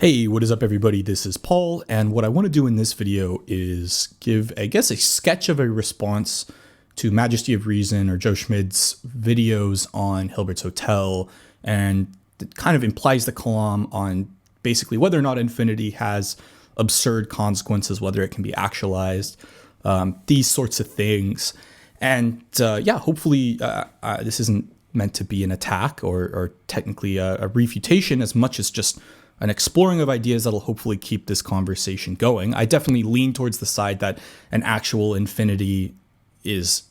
Hey, what is up everybody? This is Paul, and what I want to do in this video is give, I guess, a sketch of a response to Majesty of Reason or Joe Schmid's videos on Hilbert's Hotel, and it kind of implies the Kalam on basically whether or not infinity has absurd consequences, whether it can be actualized, these sorts of things. And yeah, hopefully this isn't meant to be an attack or technically a refutation as much as just an exploring of ideas that'll hopefully keep this conversation going. I definitely lean towards the side that an actual infinity is,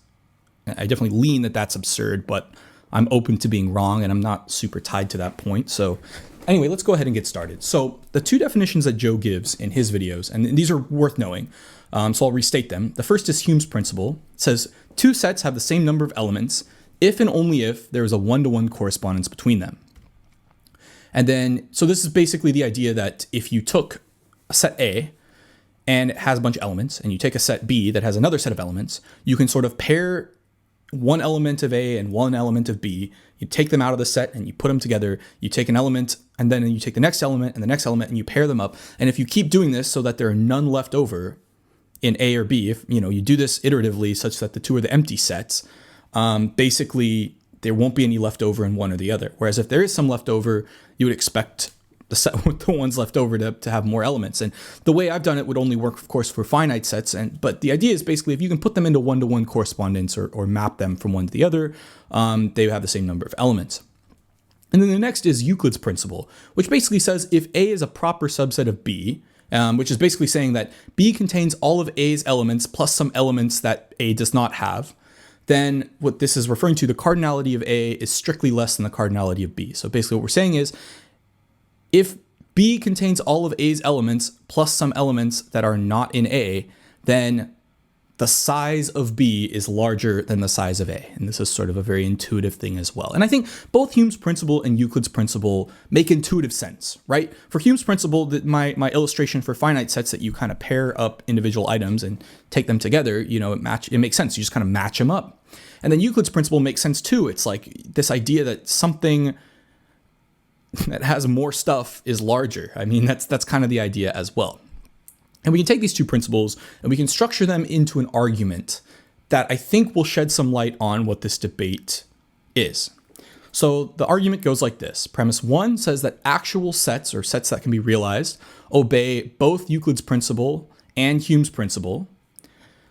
I definitely lean that that's absurd, but I'm open to being wrong and I'm not super tied to that point. So anyway, let's go ahead and get started. So the two definitions that Joe gives in his videos, and these are worth knowing, so I'll restate them. The first is Hume's principle. It says two sets have the same number of elements if and only if there is a one-to-one correspondence between them. And then, so this is basically the idea that if you took a set A and it has a bunch of elements, and you take a set B that has another set of elements, you can sort of pair one element of A and one element of B. You take them out of the set and you put them together. You take an element and then you take the next element and the next element and you pair them up. And if you keep doing this so that there are none left over in A or B, if you do this iteratively such that the two are the empty sets, basically there won't be any left over in one or the other. Whereas if there is some left over, you would expect the set with the ones left over to have more elements. And the way I've done it would only work, of course, for finite sets. But the idea is basically if you can put them into one-to-one correspondence or map them from one to the other, they have the same number of elements. And then the next is Euclid's principle, which basically says if A is a proper subset of B, which is basically saying that B contains all of A's elements plus some elements that A does not have, then what this is referring to, the cardinality of A is strictly less than the cardinality of B. So basically what we're saying is if B contains all of A's elements plus some elements that are not in A, then the size of B is larger than the size of A. And this is sort of a very intuitive thing as well. And I think both Hume's principle and Euclid's principle make intuitive sense, right? For Hume's principle, my illustration for finite sets that you kind of pair up individual items and take them together, it makes sense. You just kind of match them up. And then Euclid's principle makes sense too. It's like this idea that something that has more stuff is larger. I mean, that's kind of the idea as well. And we can take these two principles and we can structure them into an argument that I think will shed some light on what this debate is. So the argument goes like this. Premise one says that actual sets, or sets that can be realized, obey both Euclid's principle and Hume's principle.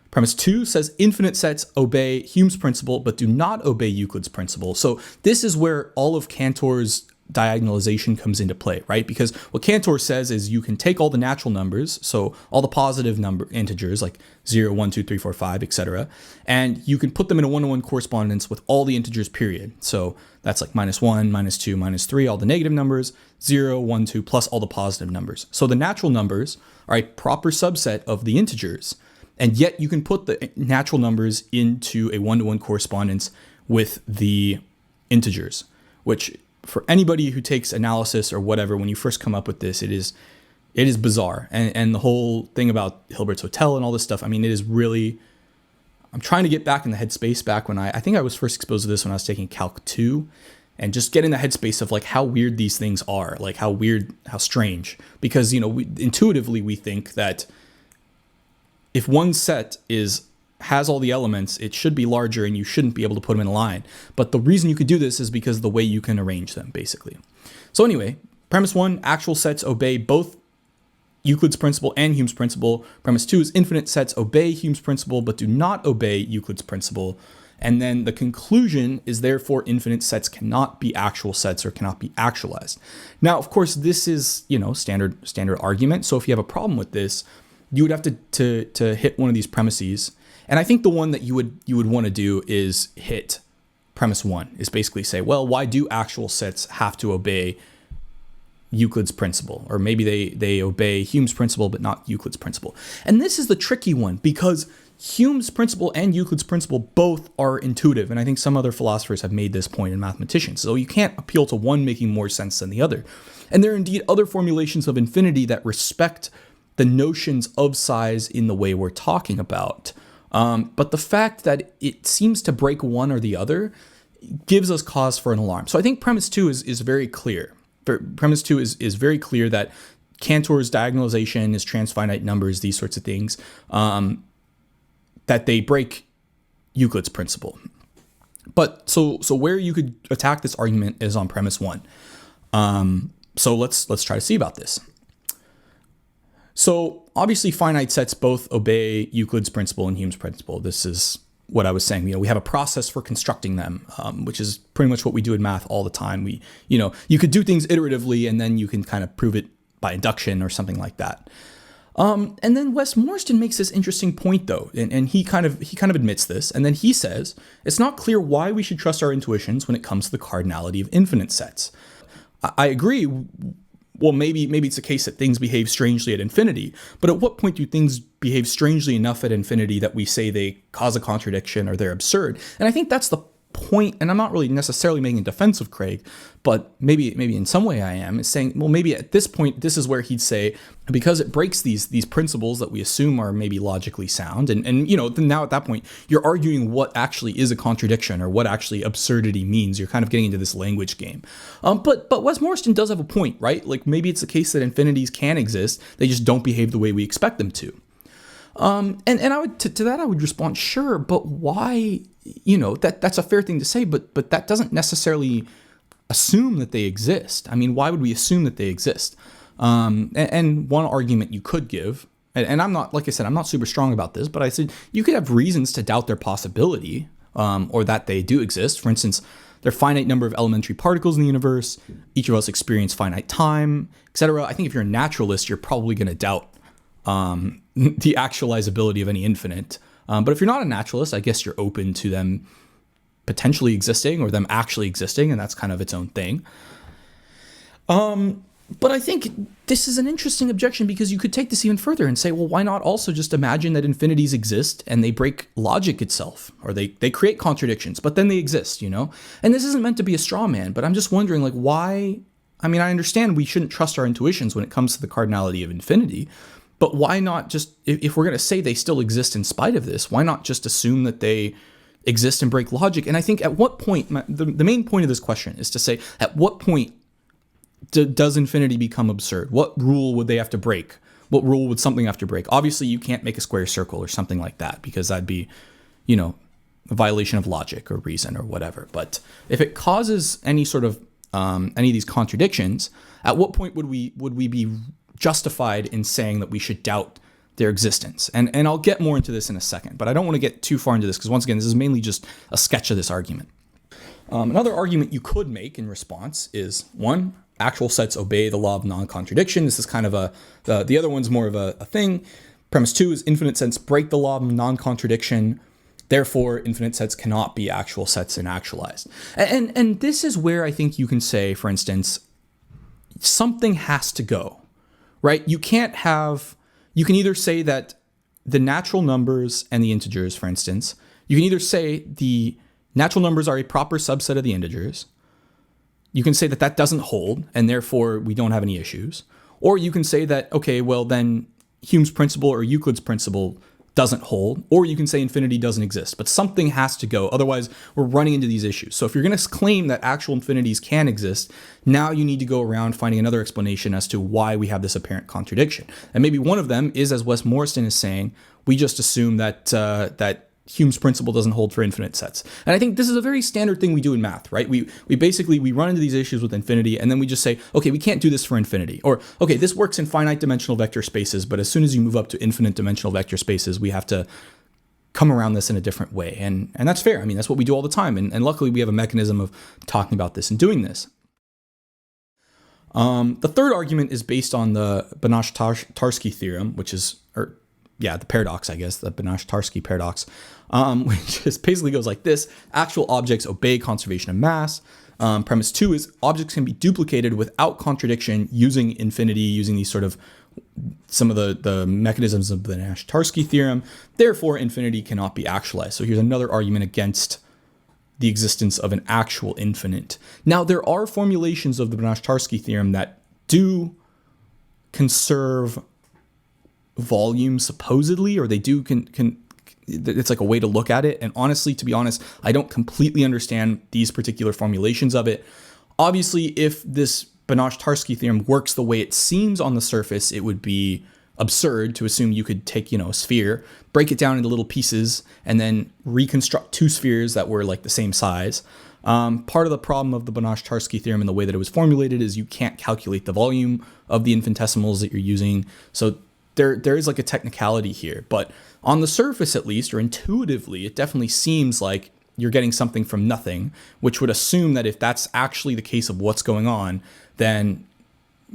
Premise two says infinite sets obey Hume's principle but do not obey Euclid's principle. So this is where all of Cantor's diagonalization comes into play, right? Because what Cantor says is you can take all the natural numbers, so all the positive number integers like 0, 1, 2, 3, 4, 5, etc., and you can put them in a one-to-one correspondence with all the integers, period. So that's like -1, -2, -3, all the negative numbers, 0, 1, 2, plus all the positive numbers. So the natural numbers are a proper subset of the integers, and yet you can put the natural numbers into a one-to-one correspondence with the integers, which for anybody who takes analysis or whatever, when you first come up with this, it is bizarre. And the whole thing about Hilbert's Hotel and all this stuff, I mean, it is really, I'm trying to get back in the headspace back when I think I was first exposed to this when I was taking Calc 2, and just get in the headspace of like how weird these things are, like how weird, how strange. Because, intuitively we think that if one set has all the elements, it should be larger and you shouldn't be able to put them in a line. But the reason you could do this is because of the way you can arrange them, basically. So anyway, premise one, actual sets obey both Euclid's principle and Hume's principle. Premise two is infinite sets obey Hume's principle but do not obey Euclid's principle. And then the conclusion is therefore infinite sets cannot be actual sets or cannot be actualized. Now, of course, this is, standard argument. So if you have a problem with this, you would have to hit one of these premises. And I think the one that you would want to do is hit premise one, is basically say, well, why do actual sets have to obey Euclid's principle? Or maybe they obey Hume's principle, but not Euclid's principle. And this is the tricky one, because Hume's principle and Euclid's principle both are intuitive. And I think some other philosophers have made this point in mathematicians. So you can't appeal to one making more sense than the other. And there are indeed other formulations of infinity that respect the notions of size in the way we're talking about. But the fact that it seems to break one or the other gives us cause for an alarm. So I think premise two is very clear. Premise two is very clear that Cantor's diagonalization is transfinite numbers, these sorts of things, that they break Euclid's principle. But so where you could attack this argument is on premise 1. So let's try to see about this. So obviously finite sets both obey Euclid's principle and Hume's principle. This is what I was saying. We have a process for constructing them, which is pretty much what we do in math all the time. You could do things iteratively and then you can kind of prove it by induction or something like that. And then Wes Morriston makes this interesting point though, and he kind of admits this, and then he says, it's not clear why we should trust our intuitions when it comes to the cardinality of infinite sets. I agree. Well, maybe it's a case that things behave strangely at infinity, but at what point do things behave strangely enough at infinity that we say they cause a contradiction or they're absurd? And I think that's the point, and I'm not really necessarily making a defense of Craig, but maybe in some way I am, is saying, well, maybe at this point, this is where he'd say, because it breaks these principles that we assume are maybe logically sound, and now at that point, you're arguing what actually is a contradiction or what actually absurdity means. You're kind of getting into this language game. But Wes Morriston does have a point, right? Like maybe it's the case that infinities can exist, they just don't behave the way we expect them to. And I would to that I would respond, sure, but why? That's a fair thing to say, but that doesn't necessarily assume that they exist. I mean, why would we assume that they exist? And one argument you could give, and I'm not, like I said, I'm not super strong about this, but I said you could have reasons to doubt their possibility, or that they do exist. For instance, there are a finite number of elementary particles in the universe. Each of us experience finite time, etc. I think if you're a naturalist, you're probably going to doubt the actualizability of any infinite. But if you're not a naturalist, I guess you're open to them potentially existing or them actually existing, and that's kind of its own thing. But I think this is an interesting objection because you could take this even further and say, well, why not also just imagine that infinities exist and they break logic itself, or they create contradictions, but then they exist, And this isn't meant to be a straw man, but I'm just wondering, like, why? I mean, I understand we shouldn't trust our intuitions when it comes to the cardinality of infinity, but why not just, if we're going to say they still exist in spite of this, why not just assume that they exist and break logic? And I think at what point, the main point of this question is to say, at what point does infinity become absurd? What rule would they have to break? What rule would something have to break? Obviously, you can't make a square circle or something like that because that'd be, a violation of logic or reason or whatever. But if it causes any sort of, any of these contradictions, at what point would we be justified in saying that we should doubt their existence? And I'll get more into this in a second, but I don't want to get too far into this because once again, this is mainly just a sketch of this argument. Another argument you could make in response is, one, actual sets obey the law of non-contradiction. This is kind of the other one's more of a thing. Premise 2 is infinite sets break the law of non-contradiction. Therefore, infinite sets cannot be actual sets and actualized. And this is where I think you can say, for instance, something has to go. Right? You can either say that the natural numbers and the integers, for instance, you can either say the natural numbers are a proper subset of the integers. You can say that doesn't hold, and therefore we don't have any issues. Or you can say that, okay, well then Hume's principle or Euclid's principle doesn't hold, or you can say infinity doesn't exist, but something has to go. Otherwise, we're running into these issues. So if you're going to claim that actual infinities can exist, now you need to go around finding another explanation as to why we have this apparent contradiction. And maybe one of them is, as Wes Morriston is saying, we just assume that Hume's principle doesn't hold for infinite sets. And I think this is a very standard thing we do in math, right? We basically run into these issues with infinity, and then we just say, okay, we can't do this for infinity. Or, okay, this works in finite dimensional vector spaces, but as soon as you move up to infinite dimensional vector spaces, we have to come around this in a different way. And that's fair. I mean, that's what we do all the time. And luckily, we have a mechanism of talking about this and doing this. The third argument is based on the BANACH-TARSKI theorem, which is, the paradox, I guess, the BANACH-TARSKI paradox, which just basically goes like this. Actual objects obey conservation of mass. Premise 2 is objects can be duplicated without contradiction using infinity, using these sort of some of the mechanisms of the BANACH-TARSKI theorem. Therefore, infinity cannot be actualized. So here's another argument against the existence of an actual infinite. Now, there are formulations of the BANACH-TARSKI theorem that do conserve volume supposedly, or they do it's like a way to look at it. And honestly, to be honest, I don't completely understand these particular formulations of it. Obviously, if this BANACH-TARSKI theorem works the way it seems on the surface, it would be absurd to assume you could take, a sphere, break it down into little pieces, and then reconstruct two spheres that were like the same size. Part of the problem of the BANACH-TARSKI theorem and the way that it was formulated is you can't calculate the volume of the infinitesimals that you're using. So there is like a technicality here, but on the surface at least, or intuitively, it definitely seems like you're getting something from nothing, which would assume that if that's actually the case of what's going on, then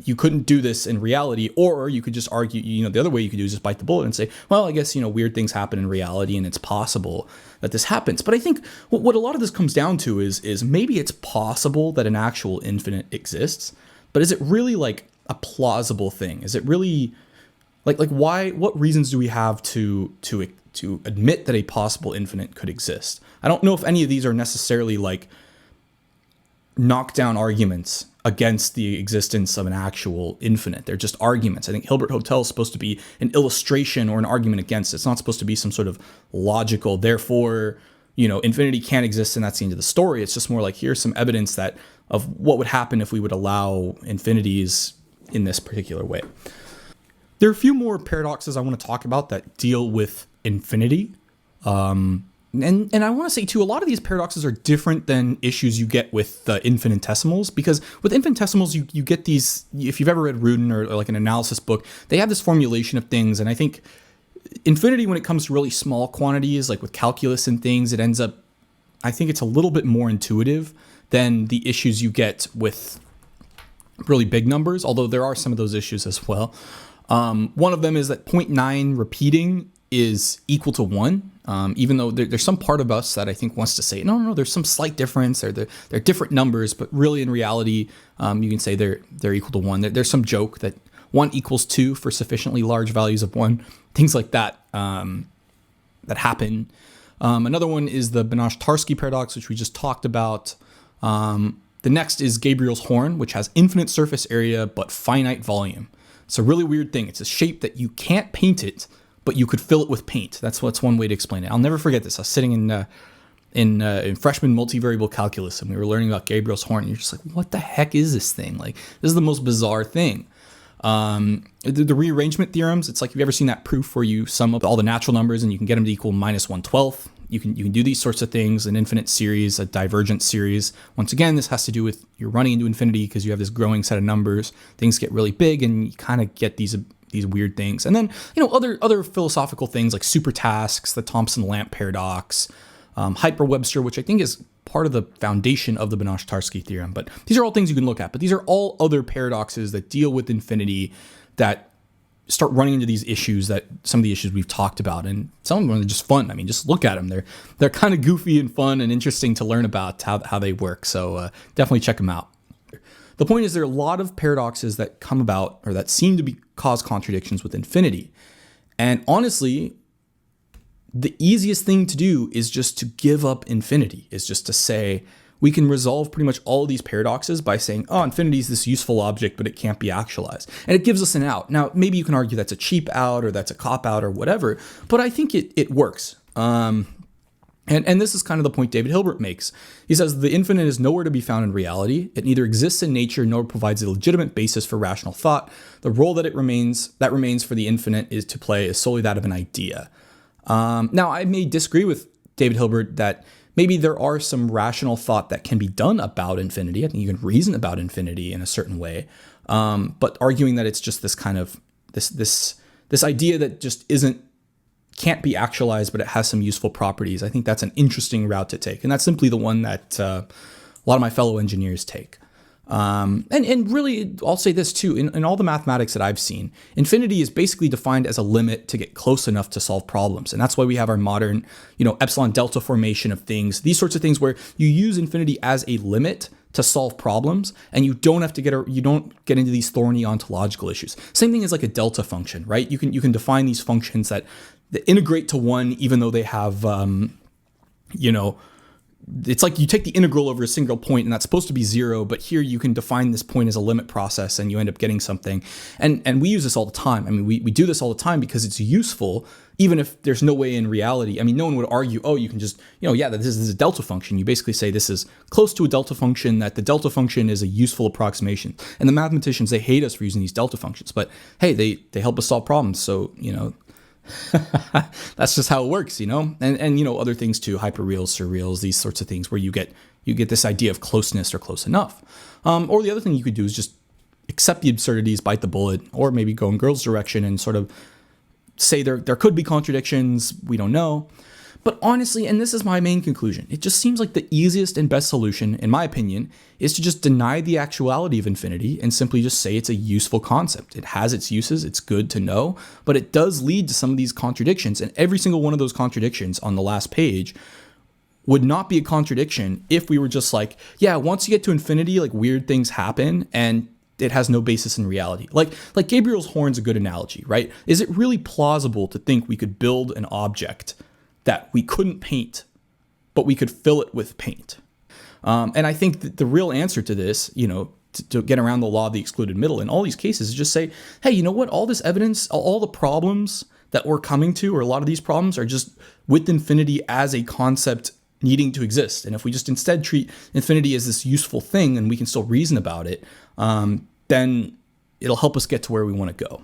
you couldn't do this in reality, or you could just argue, the other way you could do is just bite the bullet and say, well, I guess, weird things happen in reality and it's possible that this happens. But I think what a lot of this comes down to is maybe it's possible that an actual infinite exists, but is it really like a plausible thing? Is it really like why, what reasons do we have to admit that a possible infinite could exist? I don't know if any of these are necessarily like knockdown arguments against the existence of an actual infinite. They're just arguments. I think Hilbert Hotel is supposed to be an illustration or an argument against it. It's not supposed to be some sort of logical, therefore, infinity can't exist and that's the end of the story. It's just more like, here's some evidence of what would happen if we would allow infinities in this particular way. There are a few more paradoxes I want to talk about that deal with infinity. And I want to say too, a lot of these paradoxes are different than issues you get with infinitesimals, because with infinitesimals, you get these, if you've ever read Rudin or like an analysis book, they have this formulation of things. And I think infinity, when it comes to really small quantities, like with calculus and things, it ends up, I think it's a little bit more intuitive than the issues you get with really big numbers, although there are some of those issues as well. One of them is that 0.9 repeating is equal to 1, even though there's some part of us that I think wants to say, no, there's some slight difference, they're different numbers, but really in reality, you can say they're equal to 1. There's some joke that 1 equals 2 for sufficiently large values of 1, things like that that happen. Another one is the BANACH-TARSKI paradox, which we just talked about. The next is Gabriel's horn, which has infinite surface area but finite volume. It's a really weird thing. It's a shape that you can't paint it, but you could fill it with paint. That's one way to explain it. I'll never forget this. I was sitting in freshman multivariable calculus, and we were learning about Gabriel's horn. And you're just like, what the heck is this thing? Like, this is the most bizarre thing. The rearrangement theorems. It's like, have you ever seen that proof where you sum up all the natural numbers and you can get them to equal -1/12? You can do these sorts of things, an infinite series, a divergent series. Once again, this has to do with you're running into infinity because you have this growing set of numbers. Things get really big and you kind of get these weird things. And then, other philosophical things like supertasks, the Thomson-Lamp paradox, Hyper-Webster, which I think is part of the foundation of the BANACH-TARSKI theorem. But these are all things you can look at. But these are all other paradoxes that deal with infinity that start running into these issues, that some of the issues we've talked about, and some of them are just fun. I mean, just look at them. They're kind of goofy and fun and interesting to learn about how they work. So definitely check them out. The point is, there are a lot of paradoxes that come about or that seem to cause contradictions with infinity. And honestly, the easiest thing to do is just to give up infinity, is just to say, we can resolve pretty much all of these paradoxes by saying, oh, infinity is this useful object, but it can't be actualized. And it gives us an out. Now, maybe you can argue that's a cheap out or that's a cop out or whatever, but I think it works. And this is kind of the point David Hilbert makes. He says, the infinite is nowhere to be found in reality. It neither exists in nature nor provides a legitimate basis for rational thought. The role that remains for the infinite is to play is solely that of an idea. Now, I may disagree with David Hilbert that maybe there are some rational thought that can be done about infinity. I think you can reason about infinity in a certain way. But arguing that it's just this kind of this idea that just can't be actualized, but it has some useful properties, I think that's an interesting route to take. And that's simply the one that a lot of my fellow engineers take. And really, I'll say this too, in all the mathematics that I've seen, infinity is basically defined as a limit to get close enough to solve problems. And that's why we have our modern, epsilon delta formation of things, these sorts of things where you use infinity as a limit to solve problems, and you don't get into these thorny ontological issues. Same thing as like a delta function, right? You can define these functions that integrate to one, even though they have, it's like you take the integral over a single point, and that's supposed to be 0, but here you can define this point as a limit process, and you end up getting something. And we use this all the time. I mean, we do this all the time because it's useful, even if there's no way in reality. I mean, no one would argue, oh, you can just, yeah, this is a delta function. You basically say this is close to a delta function, that the delta function is a useful approximation. And the mathematicians, they hate us for using these delta functions, but hey, they help us solve problems. So, that's just how it works, and other things too, hyperreals, surreals, these sorts of things where you get this idea of closeness or close enough. Or the other thing you could do is just accept the absurdities, bite the bullet, or maybe go in Girl's direction and sort of say there could be contradictions, we don't know. But honestly, and this is my main conclusion, it just seems like the easiest and best solution, in my opinion, is to just deny the actuality of infinity and simply just say it's a useful concept. It has its uses, it's good to know, but it does lead to some of these contradictions, and every single one of those contradictions on the last page would not be a contradiction if we were just like, yeah, once you get to infinity, like weird things happen, and it has no basis in reality. Like Gabriel's horn's a good analogy, right? Is it really plausible to think we could build an object that we couldn't paint, but we could fill it with paint? And I think that the real answer to this, to get around the law of the excluded middle in all these cases is just say, hey, you know what? All this evidence, all the problems that we're coming to, or a lot of these problems are just with infinity as a concept needing to exist. And if we just instead treat infinity as this useful thing and we can still reason about it, then it'll help us get to where we want to go.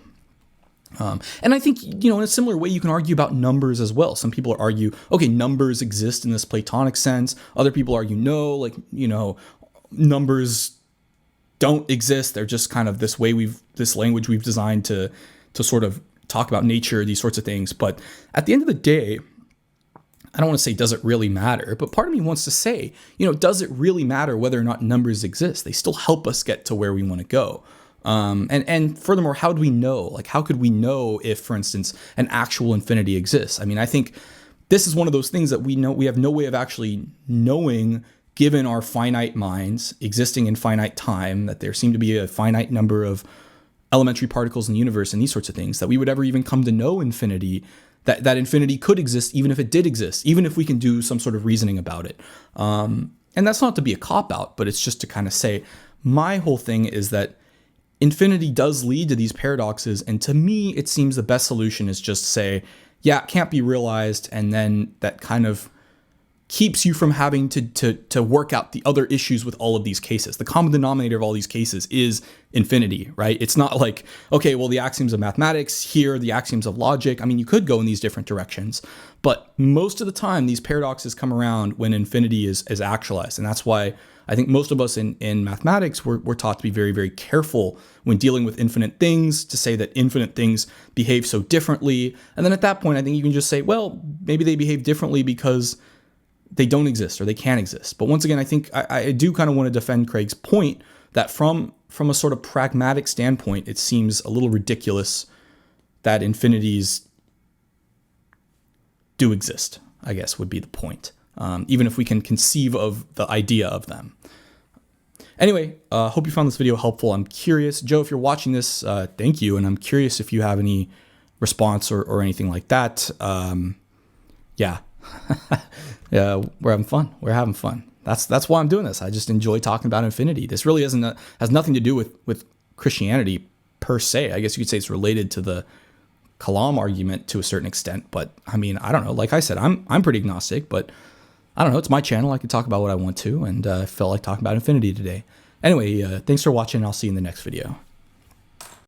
And I think, in a similar way, you can argue about numbers as well. Some people argue, okay, numbers exist in this Platonic sense. Other people argue, no, numbers don't exist. They're just kind of this language we've designed to sort of talk about nature, these sorts of things. But at the end of the day, I don't want to say, does it really matter? But part of me wants to say, does it really matter whether or not numbers exist? They still help us get to where we want to go. And furthermore, how do we know? Like, how could we know if, for instance, an actual infinity exists? I mean, I think this is one of those things that we have no way of actually knowing, given our finite minds existing in finite time, that there seem to be a finite number of elementary particles in the universe and these sorts of things, that we would ever even come to know infinity, that infinity could exist even if it did exist, even if we can do some sort of reasoning about it. And that's not to be a cop-out, but it's just to kind of say, my whole thing is that infinity does lead to these paradoxes, and to me, it seems the best solution is just say, yeah, it can't be realized, and then that kind of keeps you from having to work out the other issues with all of these cases. The common denominator of all these cases is infinity, right? It's not like, okay, well, the axioms of mathematics, here, the axioms of logic. I mean, you could go in these different directions, but most of the time, these paradoxes come around when infinity is actualized, and that's why I think most of us in mathematics, we're taught to be very, very careful when dealing with infinite things, to say that infinite things behave so differently. And then at that point, I think you can just say, well, maybe they behave differently because they don't exist or they can't exist. But once again, I think I do kind of want to defend Craig's point that from a sort of pragmatic standpoint, it seems a little ridiculous that infinities do exist, I guess would be the point. Even if we can conceive of the idea of them. Anyway, hope you found this video helpful. I'm curious, Joe, if you're watching this, thank you. And I'm curious if you have any response or anything like that. Yeah, yeah, we're having fun. We're having fun. That's why I'm doing this. I just enjoy talking about infinity. This really has nothing to do with Christianity per se. I guess you could say it's related to the Kalam argument to a certain extent. But I mean, I don't know. Like I said, I'm pretty agnostic, but I don't know. It's my channel. I can talk about what I want to, and I felt like talking about infinity today. Anyway, thanks for watching. I'll see you in the next video.